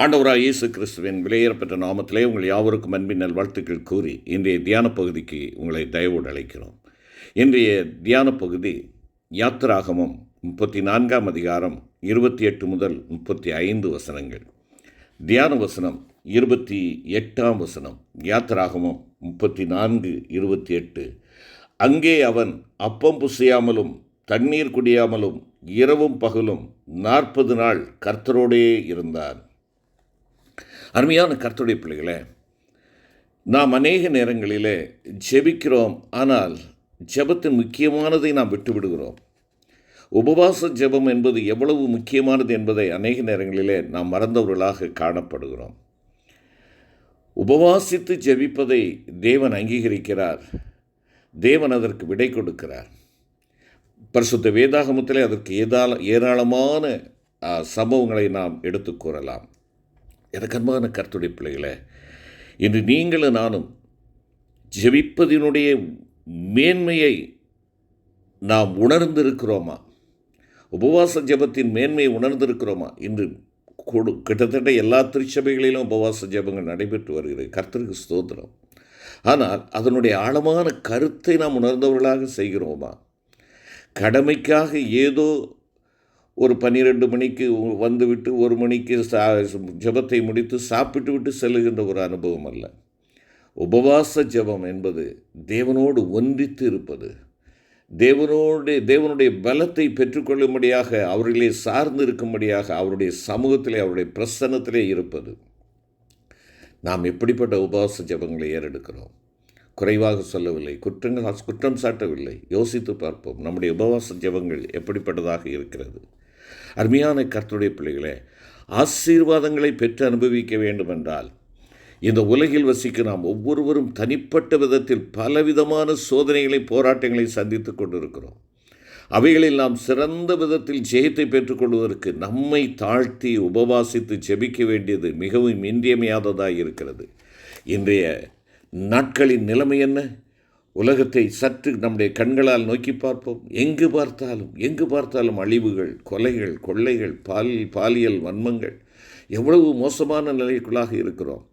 ஆண்டவராக இயேசு கிறிஸ்துவின் விலையேறப்பெற்ற நாமத்திலே உங்கள் யாவருக்கும் அன்பின் நல்வாழ்த்துக்கள் கூறி இன்றைய தியான பகுதிக்கு உங்களை தயவோடு அழைக்கிறோம். இன்றைய தியான பகுதி யாத்திராகமம் 34ஆம் அதிகாரம் 28 முதல் 35 வசனங்கள். தியான வசனம் 28ஆம் வசனம். யாத்திராகமம் 34:28. அங்கே அவன் அப்பம் புசியாமலும் தண்ணீர் குடியாமலும் இரவும் பகலும் 40 நாள் கர்த்தரோடே இருந்தான். அருமையான கர்த்தருடைய பிள்ளைகளே, நாம் அநேக நேரங்களிலே ஜெபிக்கிறோம், ஆனால் ஜெபத்தின் முக்கியமானதை நாம் விட்டுவிடுகிறோம். உபவாச ஜெபம் என்பது எவ்வளவு முக்கியமானது என்பதை அநேக நேரங்களிலே நாம் மறந்தவர்களாக காணப்படுகிறோம். உபவாசித்து ஜெபிப்பதை தேவன் அங்கீகரிக்கிறார். தேவன் அதற்கு விடை கொடுக்கிறார். பரிசுத்த வேதாகமத்திலே அதற்கு ஏராளமான சம்பவங்களை நாம் எடுத்து கூறலாம். எனக்கு அன்பான கர்த்தருடைய பிள்ளைகளே, இன்று நீங்களும் நானும் ஜெபிப்பதினுடைய மேன்மையை நாம் உணர்ந்திருக்கிறோமா? உபவாச ஜெபத்தின் மேன்மையை உணர்ந்திருக்கிறோமா? இன்று கிட்டத்தட்ட எல்லா திருச்சபைகளிலும் உபவாச ஜெபங்கள் நடைபெற்று வருகிறது. கர்த்தருக்கு ஸ்தோத்திரம். ஆனால் அதனுடைய ஆழமான கருத்தை நாம் உணர்ந்தவர்களாக செய்கிறோமா? கடமைக்காக ஏதோ ஒரு 12 மணிக்கு வந்துவிட்டு 1 மணிக்கு ஜெபத்தை முடித்து சாப்பிட்டு விட்டு செல்லுகின்ற ஒரு அனுபவம் அல்ல. உபவாச ஜெபம் என்பது தேவனோடு ஒன்றித்து இருப்பது, தேவனுடைய பலத்தை பெற்றுக்கொள்ளும்படியாக அவர்களே சார்ந்து இருக்கும்படியாக அவருடைய சமூகத்திலே அவருடைய பிரசன்னத்திலே இருப்பது. நாம் எப்படிப்பட்ட உபவாச ஜெபங்களை ஏறெடுக்கிறோம்? குறைவாக சொல்லவில்லை, குற்றம் சாட்டவில்லை. யோசித்து பார்ப்போம், நம்முடைய உபவாச ஜெபங்கள் எப்படிப்பட்டதாக இருக்கிறது. அருமையான கர்த்தருடைய பிள்ளைகளே, ஆசீர்வாதங்களை பெற்று அனுபவிக்க வேண்டுமென்றால் இந்த உலகில் வசிக்க நாம் ஒவ்வொருவரும் தனிப்பட்ட விதத்தில் பலவிதமான சோதனைகளை போராட்டங்களை சந்தித்து கொண்டிருக்கிறோம். அவைகளில் நாம் சிறந்த விதத்தில் ஜெயத்தை பெற்றுக்கொள்வதற்கு நம்மை தாழ்த்தி உபவாசித்து ஜெபிக்க வேண்டியது மிகவும் இன்றியமையாததாக இருக்கிறது. இன்றைய நாட்களின் நிலைமை என்ன? உலகத்தை சற்று நம்முடைய கண்களால் நோக்கி பார்ப்போம். எங்கு பார்த்தாலும் அழிவுகள், கொலைகள், கொள்ளைகள், பாலியல் வன்மங்கள். எவ்வளவு மோசமான நிலைக்குள்ளாக இருக்கிறோம்.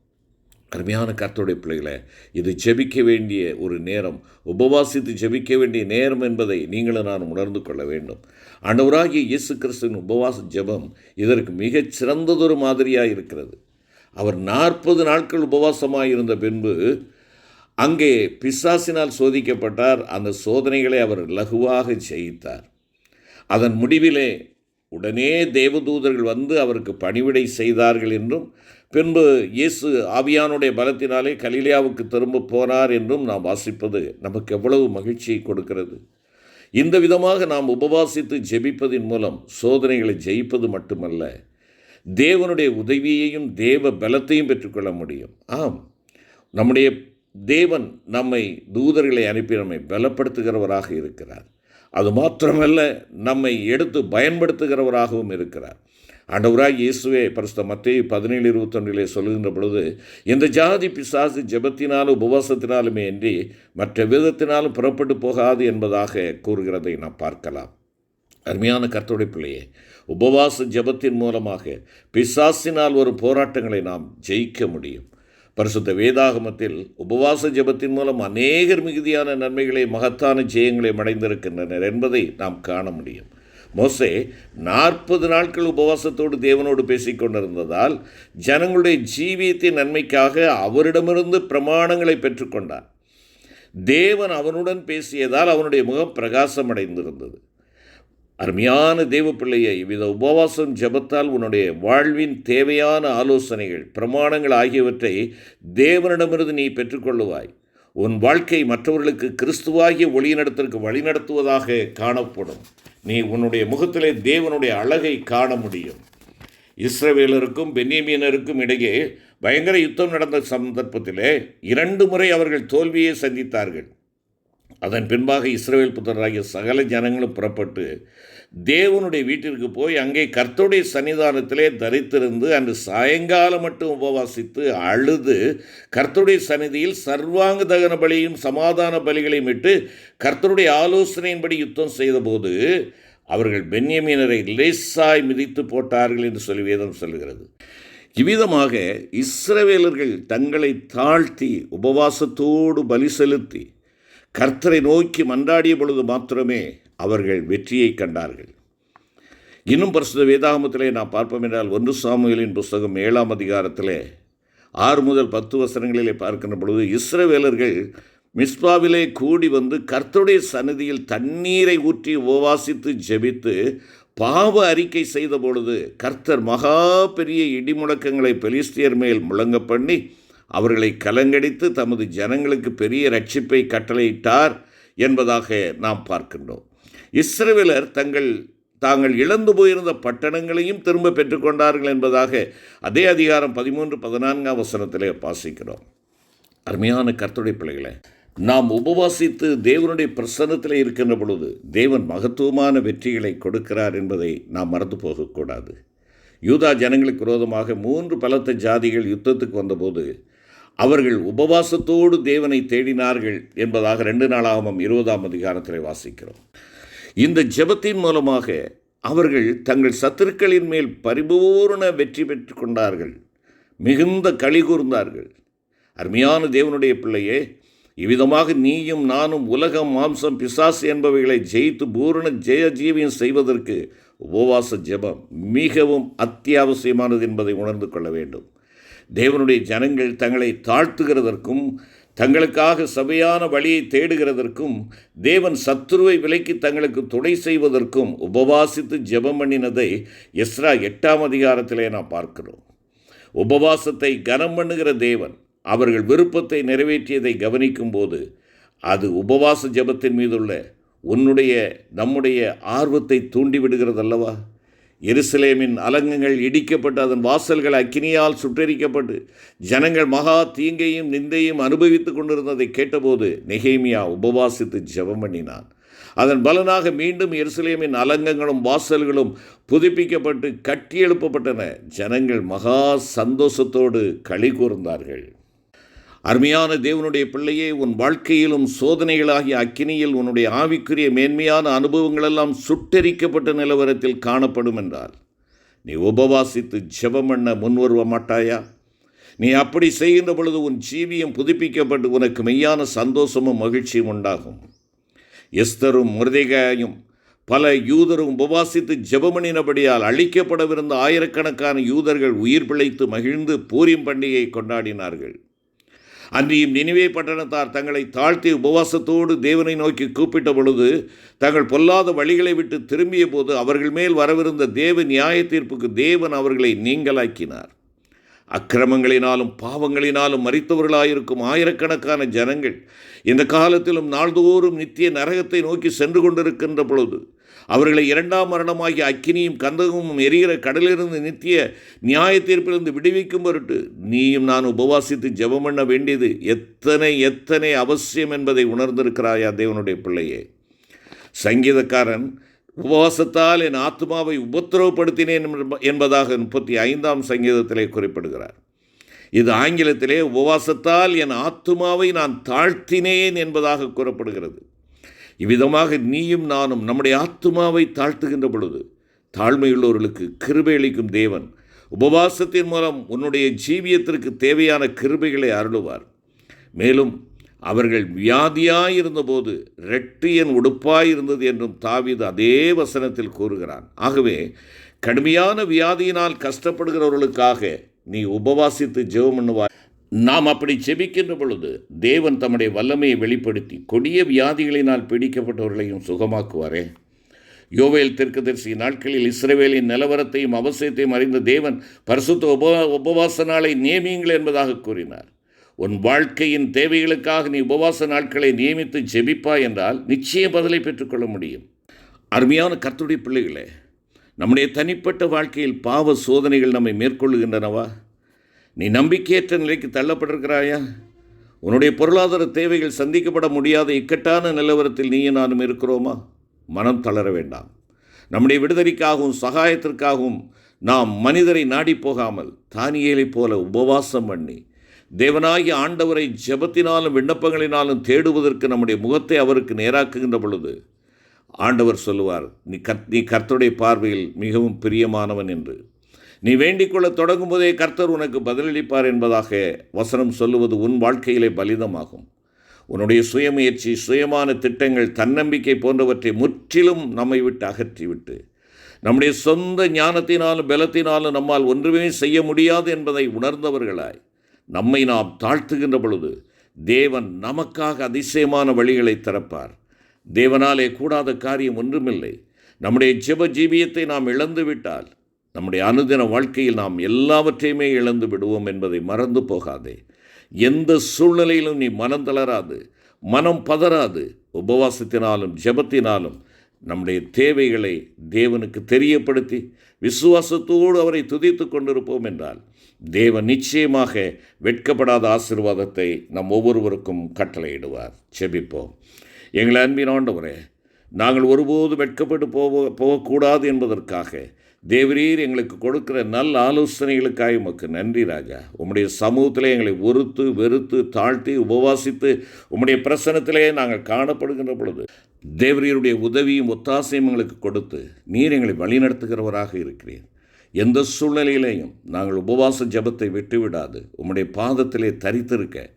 அருமையான கர்த்தருடைய பிள்ளைகளே, இது ஜெபிக்க வேண்டிய ஒரு நேரம், உபவாசித்து ஜெபிக்க வேண்டிய நேரம் என்பதை நீங்களும் நான் உணர்ந்து கொள்ள வேண்டும். ஆண்டவராகிய இயேசு கிறிஸ்துவின் உபவாச ஜெபம் இதற்கு மிகச் சிறந்ததொரு மாதிரியாக இருக்கிறது. அவர் 40 நாட்கள் உபவாசமாக இருந்த பின்பு அங்கே பிசாசினால் சோதிக்கப்பட்டார். அந்த சோதனைகளை அவர் லகுவாக ஜெயித்தார். அதன் முடிவிலே உடனே தேவதூதர்கள் வந்து அவருக்கு பணிவிடை செய்தார்கள் என்றும், பின்பு இயேசு ஆவியானுடைய பலத்தினாலே கலிலேயாவுக்கு திரும்ப போனார் என்றும் நாம் வாசிப்பது நமக்கு எவ்வளவு மகிழ்ச்சியை கொடுக்கிறது. இந்த விதமாக நாம் உபவாசித்து ஜெபிப்பதின் மூலம் சோதனைகளை ஜெயிப்பது மட்டுமல்ல, தேவனுடைய உதவியையும் தேவ பலத்தையும் பெற்றுக்கொள்ள முடியும். ஆம், நம்முடைய தேவன் நம்மை தூதர்களை அனுப்பி நம்மை பலப்படுத்துகிறவராக இருக்கிறார். அது மாத்திரமல்ல, நம்மை எடுத்து பயன்படுத்துகிறவராகவும் இருக்கிறார். ஆண்டவராகிய இயேசுவே பரிசுத்த மத்தேயு 17:21 சொல்லுகின்ற பொழுது, இந்த ஜாதி பிசாசு ஜெபத்தினாலும் உபவாசத்தினாலுமே அன்றி மற்ற விதத்தினாலும் புறப்பட்டு போகாது என்பதாக கூறுகிறதை நாம் பார்க்கலாம். அருமையான கர்த்தருடைய பிள்ளையே, உபவாச ஜெபத்தின் மூலமாக பிசாசினால் வரும் போராட்டங்களை நாம் ஜெயிக்க முடியும். பரிசுத்த வேதாகமத்தில் உபவாச ஜெபத்தின் மூலம் அநேகர் மிகுதியான நன்மைகளை, மகத்தான ஜெயங்களை அடைந்திருக்கின்றனர் என்பதை நாம் காண முடியும். மோசே 40 நாட்கள் உபவாசத்தோடு தேவனோடு பேசிக்கொண்டிருந்ததால் ஜனங்களுடைய ஜீவியத்தின் நன்மைக்காக அவரிடமிருந்து பிரமாணங்களை பெற்றுக்கொண்டார். தேவன் அவனுடன் பேசியதால் அவனுடைய முகம் பிரகாசம் அடைந்திருந்தது. அருமையான தேவ பிள்ளையை, இவ்வித உபவாசம் ஜெபத்தால் உன்னுடைய வாழ்வின் தேவையான ஆலோசனைகள், பிரமாணங்கள் ஆகியவற்றை தேவனிடமிருந்து நீ பெற்றுக்கொள்ளுவாய். உன் வாழ்க்கை மற்றவர்களுக்கு கிறிஸ்துவாகிய ஒளியினிடத்திற்கு வழிநடத்துவதாக காணப்படும். நீ உன்னுடைய முகத்திலே தேவனுடைய அழகை காண முடியும். இஸ்ரவேலருக்கும் பென்யமீனருக்கும் இடையே பயங்கர யுத்தம் நடந்த சந்தர்ப்பத்திலே 2 முறை அவர்கள் தோல்வியை சந்தித்தார்கள். அதன் பின்பாக இஸ்ரவேல் புத்திரராகிய சகல ஜனங்களும் புறப்பட்டு தேவனுடைய வீட்டிற்கு போய் அங்கே கர்த்தருடைய சன்னிதானத்திலே தரித்திருந்து அன்று சாயங்காலம் மட்டும் உபவாசித்து அழுது கர்த்தருடைய சந்நிதியில் சர்வாங்க தகன பலியும் சமாதான பலிகளையும் இட்டு கர்த்தருடைய ஆலோசனையின்படி யுத்தம் செய்தபோது அவர்கள் பென்யமீனரை லேசாய் மிதித்து போட்டார்கள் என்று சொல்லி வேதம் சொல்கிறது. இவ்விதமாக இஸ்ரவேலர்கள் தங்களை தாழ்த்தி உபவாசத்தோடு பலி செலுத்தி கர்த்தரை நோக்கி மன்றாடிய பொழுது மாத்திரமே அவர்கள் வெற்றியை கண்டார்கள். இன்னும் பரிசுத்த வேதாகமத்திலே நாம் பார்ப்போம் என்றால் 1 சாமுவேலின் புஸ்தகம் 7ஆம் அதிகாரத்திலே 6 முதல் 10 வசனங்களிலே பார்க்கின்ற பொழுது இஸ்ரவேலர்கள் மிஸ்பாவிலே கூடி வந்து கர்த்தருடைய சந்நிதியில் தண்ணீரை ஊற்றி உபவாசித்து ஜெபித்து பாவ அறிக்கை செய்த பொழுது கர்த்தர் மகா பெரிய இடிமுழக்கங்களை பெலிஸ்தியர் மேல் முழங்க பண்ணி அவர்களை கலங்கடித்து தமது ஜனங்களுக்கு பெரிய ரட்சிப்பை கட்டளையிட்டார் என்பதாக நாம் பார்க்கின்றோம். இஸ்ரவேலர் தாங்கள் இழந்து போயிருந்த பட்டணங்களையும் திரும்ப பெற்றுக்கொண்டார்கள் என்பதாக அதே அதிகாரம் 13-14 வசனத்திலே வாசிக்கிறோம். அருமையான கர்த்தருடைய பிள்ளைகளே, நாம் உபவாசித்து தேவனுடைய பிரசன்னத்தில் இருக்கின்ற பொழுது தேவன் மகத்துவமான வெற்றிகளை கொடுக்கிறார் என்பதை நாம் மறந்து போகக்கூடாது. யூதா ஜனங்களுக்கு விரோதமாக 3 பலத்த ஜாதிகள் யுத்தத்துக்கு வந்தபோது அவர்கள் உபவாசத்தோடு தேவனை தேடினார்கள் என்பதாக 2 நாளாகமம் 20ஆம் அதிகாரத்தில் வாசிக்கிறோம். இந்த ஜெபத்தின் மூலமாக அவர்கள் தங்கள் சத்துருக்களின் மேல் பரிபூர்ண வெற்றி பெற்று கொண்டார்கள், மிகுந்த களி கூர்ந்தார்கள். அருமையான தேவனுடைய பிள்ளையே, இவ்விதமாக நீயும் நானும் உலகம், மாம்சம், பிசாசு என்பவைகளை ஜெயித்து பூரண ஜெய ஜீவியம் செய்வதற்கு உபவாச ஜெபம் மிகவும் அத்தியாவசியமானது என்பதை உணர்ந்து கொள்ள வேண்டும். தேவனுடைய ஜனங்கள் தங்களை தாழ்த்துகிறதற்கும் தங்களுக்காக சபையான வழியை தேடுகிறதற்கும் தேவன் சத்துருவை விலக்கி தங்களுக்கு துணை செய்வதற்கும் உபவாசித்து ஜெபம் பண்ணினதை எஸ்ரா 8ஆம் அதிகாரத்திலே நாம் பார்க்கிறோம். உபவாசத்தை கனம் பண்ணுகிற தேவன் அவர்கள் விருப்பத்தை நிறைவேற்றியதை கவனிக்கும் போது அது உபவாச ஜெபத்தின் மீதுள்ள நம்முடைய ஆர்வத்தை தூண்டிவிடுகிறதல்லவா? எருசலேமின் அலங்கங்கள் இடிக்கப்பட்டு அதன் வாசல்கள் அக்கினியால் சுட்டெரிக்கப்பட்டு ஜனங்கள் மகா தீங்கையும் நிந்தையும் அனுபவித்து கொண்டிருந்ததை கேட்டபோது நெகேமியா உபவாசித்து ஜெபம் பண்ணினான். அதன் பலனாக மீண்டும் எருசலேமின் அலங்கங்களும் வாசல்களும் புதுப்பிக்கப்பட்டு கட்டி எழுப்பப்பட்டன. ஜனங்கள் மகா சந்தோஷத்தோடு களி கூர்ந்தார்கள். அருமையான தேவனுடைய பிள்ளையே, உன் வாழ்க்கையிலும் சோதனைகளாகிய அக்கினியில் உன்னுடைய ஆவிக்குரிய மேன்மையான அனுபவங்களெல்லாம் சுட்டெரிக்கப்பட்ட நிலவரத்தில் காணப்படும் என்றால் நீ உபவாசித்து ஜெபம் பண்ண முன்வருவ மாட்டாயா? நீ அப்படி செய்கின்ற பொழுது உன் ஜீவியம் புதுப்பிக்கப்பட்டு உனக்கு மெய்யான சந்தோஷமும் மகிழ்ச்சியும் உண்டாகும். எஸ்தரும் மொர்தெகாயும் பல யூதரும் உபவாசித்து ஜெபமணினபடியால் அழிக்கப்படவிருந்த ஆயிரக்கணக்கான யூதர்கள் உயிர் பிழைத்து மகிழ்ந்து பூரிம் பண்டிகையை கொண்டாடினார்கள். அன்றியும் நினிவே பட்டணத்தார் தங்களை தாழ்த்தி உபவாசத்தோடு தேவனை நோக்கி கூப்பிட்ட பொழுது தங்கள் பொல்லாத வழிகளை விட்டு திரும்பிய போது அவர்கள் மேல் வரவிருந்த தேவ நியாய தீர்ப்புக்கு தேவன் அவர்களை நீங்களாக்கினார். அக்கிரமங்களினாலும் பாவங்களினாலும் மரித்தவர்களாயிருக்கும் ஆயிரக்கணக்கான ஜனங்கள் இந்த காலத்திலும் நாள்தோறும் நித்திய நரகத்தை நோக்கி சென்று கொண்டிருக்கின்ற பொழுது அவர்களை 2ஆம் மரணமாகிய அக்கினியும் கந்தகமும் எரிகிற கடலிலிருந்து நித்திய நியாய தீர்ப்பிலிருந்து விடுவிக்கும் பொருட்டு நீயும் நான் உபவாசித்து ஜெபம் பண்ண வேண்டியது எத்தனை அவசியம் என்பதை உணர்ந்திருக்கிறாயா தேவனுடைய பிள்ளையே? சங்கீதக்காரன் உபவாசத்தால் என் ஆத்மாவை உபத்திரவப்படுத்தினேன் என்பதாக 35ஆம் சங்கீதத்திலே குறிப்பிடுகிறார். இது ஆங்கிலத்திலே உபவாசத்தால் என் ஆத்மாவை நான் தாழ்த்தினேன் என்பதாக கூறப்படுகிறது. இவ்விதமாக நீயும் நானும் நம்முடைய ஆத்மாவை தாழ்த்துகின்ற பொழுது தாழ்மையுள்ளவர்களுக்கு கிருபை அளிக்கும் தேவன் உபவாசத்தின் மூலம் உன்னுடைய ஜீவியத்திற்கு தேவையான கிருபைகளை அருளுவார். மேலும் அவர்கள் வியாதியாயிருந்தபோது ரெட்டு என் உடுப்பாயிருந்தது என்றும் தாவீது அதே வசனத்தில் கூறுகிறான். ஆகவே கடுமையான வியாதியினால் கஷ்டப்படுகிறவர்களுக்காக நீ உபவாசித்து ஜெபம் பண்ணுவாய். நாம் அப்படி ஜெபிக்கின்ற பொழுது தேவன் தம்முடைய வல்லமையை வெளிப்படுத்தி கொடிய வியாதிகளினால் பீடிக்கப்பட்டவர்களையும் சுகமாக்குவாரே. யோவேல் தீர்க்கதரிசி நாட்களில் இஸ்ரவேலின் நிலவரத்தையும் அவசியத்தையும் அறிந்த தேவன் பரிசுத்த உபவாச நாளை நியமியுங்கள் என்பதாக கூறினார். உன் வாழ்க்கையின் தேவைகளுக்காக நீ உபவாச நாட்களை நியமித்து ஜெபிப்பாய் என்றால் நிச்சய பதிலை பெற்றுக்கொள்ள முடியும். அருமையான கர்த்தருடைய பிள்ளைகளே, நம்முடைய தனிப்பட்ட வாழ்க்கையில் பாவ சோதனைகள் நம்மை மேற்கொள்ளுகின்றனவா? நீ நம்பிக்கையற்ற நிலைக்கு தள்ளப்பட்டிருக்கிறாயா? உன்னுடைய பொருளாதார தேவைகள் சந்திக்கப்பட முடியாத இக்கட்டான நிலவரத்தில் நீயும் நானும் இருக்கிறோமா? மனம் தளர வேண்டாம். நம்முடைய விடுதலைக்காகவும் சகாயத்திற்காகவும் நாம் மனிதரை நாடி போகாமல் தானியேலைப் போல உபவாசம் பண்ணி தேவனாகிய ஆண்டவரை ஜெபத்தினாலும் விண்ணப்பங்களினாலும் தேடுவதற்கு நம்முடைய முகத்தை அவருக்கு நேராக்குகின்ற பொழுது ஆண்டவர் சொல்லுவார், நீ கர்த்தருடைய பார்வையில் மிகவும் பிரியமானவன் என்று. நீ வேண்டிக்கொள்ள தொடங்கும் போதே கர்த்தர் உனக்கு பதிலளிப்பார் என்பதாக வசனம் சொல்லுவது உன் வாழ்க்கையிலே பலிதமாகும். உன்னுடைய சுயமுயற்சி, சுயமான திட்டங்கள், தன்னம்பிக்கை போன்றவற்றை முற்றிலும் நம்மை விட்டு அகற்றிவிட்டு, நம்முடைய சொந்த ஞானத்தினாலும் பலத்தினாலும் நம்மால் ஒன்றுமே செய்ய முடியாது என்பதை உணர்ந்தவர்களாய் நம்மை நாம் தாழ்த்துகின்ற பொழுது தேவன் நமக்காக அதிசயமான வழிகளை திறப்பார். தேவனாலே கூடாத காரியம் ஒன்றுமில்லை. நம்முடைய ஜெப ஜீவியத்தை நாம் இழந்து விட்டால் நம்முடைய அனுதின வாழ்க்கையில் நாம் எல்லாவற்றையுமே இழந்து விடுவோம் என்பதை மறந்து போகாதே. எந்த சூழ்நிலையிலும் நீ மனம் தளராது, மனம் பதறாது, உபவாசத்தினாலும் ஜெபத்தினாலும் நம்முடைய தேவைகளை தேவனுக்கு தெரியப்படுத்தி விசுவாசத்தோடு அவரை துதித்து கொண்டிருப்போம் என்றால் தேவன் நிச்சயமாக வெட்கப்படாத ஆசீர்வாதத்தை நம் ஒவ்வொருவருக்கும் கட்டளையிடுவார். செபிப்போம். எங்கள் அன்பின் ஆண்டவரே, நாங்கள் ஒருபோது வெட்கப்பட்டு போகக்கூடாது என்பதற்காக தேவரீர் எங்களுக்கு கொடுக்கிற நல்ல ஆலோசனைகளுக்காக உமக்கு நன்றி ராஜா. உம்முடைய சமூகத்திலே எங்களை வெறுத்து தாழ்த்தி உபவாசித்து உம்முடைய பிரசன்னத்திலே நாங்கள் காணப்படுகின்ற பொழுது தேவரீருடைய உதவியும் ஒத்தாசையும் எங்களுக்கு கொடுத்து நீர் எங்களை வழிநடத்துகிறவராக இருக்கிறீர். எந்த சூழ்நிலையிலேயும் நாங்கள் உபவாச ஜெபத்தை விட்டுவிடாது உம்முடைய பாதத்திலே தரித்திருக்க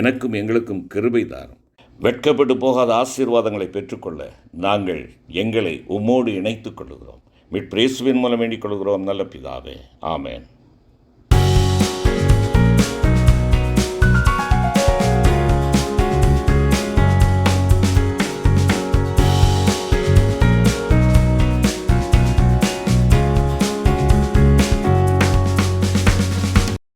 எனக்கும் எங்களுக்கும் கிருபை தாரும். வெட்கப்பட்டு போகாத ஆசீர்வாதங்களை பெற்றுக்கொள்ள நாங்கள் எங்களை உம்மோடு இணைத்துக் கொள்கிறோம். மீட்பு இயேசுவின் மூலம் வேண்டிக் கொள்கிறோம் நல்ல பிதாவே. ஆமென்.